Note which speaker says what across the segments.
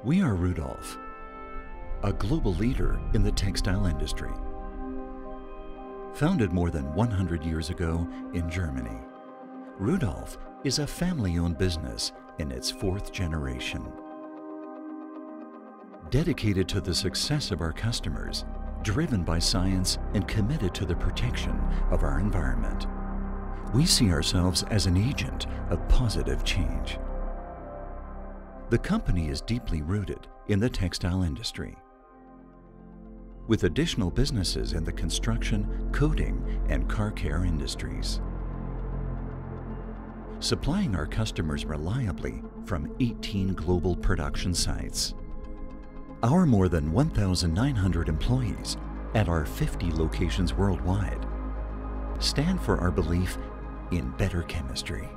Speaker 1: We are RUDOLF, a global leader in the textile industry. Founded more than 100 years ago in Germany, RUDOLF is a family-owned business in its fourth generation. Dedicated to the success of our customers, driven by science and committed to the protection of our environment, we see ourselves as an agent of positive change. The company is deeply rooted in the textile industry, with additional businesses in the construction, coating, and car care industries. Supplying our customers reliably from 18 global production sites. Our more than 1,900 employees at our 50 locations worldwide stand for our belief in better chemistry.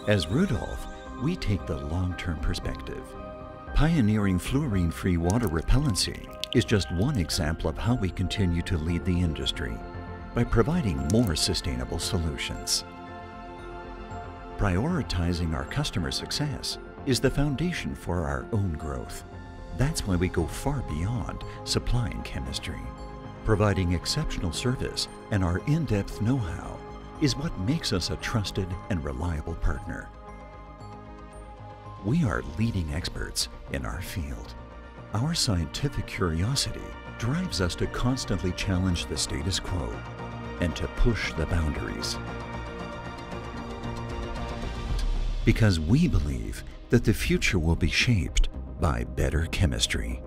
Speaker 1: As RUDOLF, we take the long-term perspective. Pioneering fluorine-free water repellency is just one example of how we continue to lead the industry by providing more sustainable solutions. Prioritizing our customer success is the foundation for our own growth. That's why we go far beyond supplying chemistry. Providing exceptional service and our in-depth know-how is what makes us a trusted and reliable partner. We are leading experts in our field. Our scientific curiosity drives us to constantly challenge the status quo and to push the boundaries. Because we believe that the future will be shaped by better chemistry.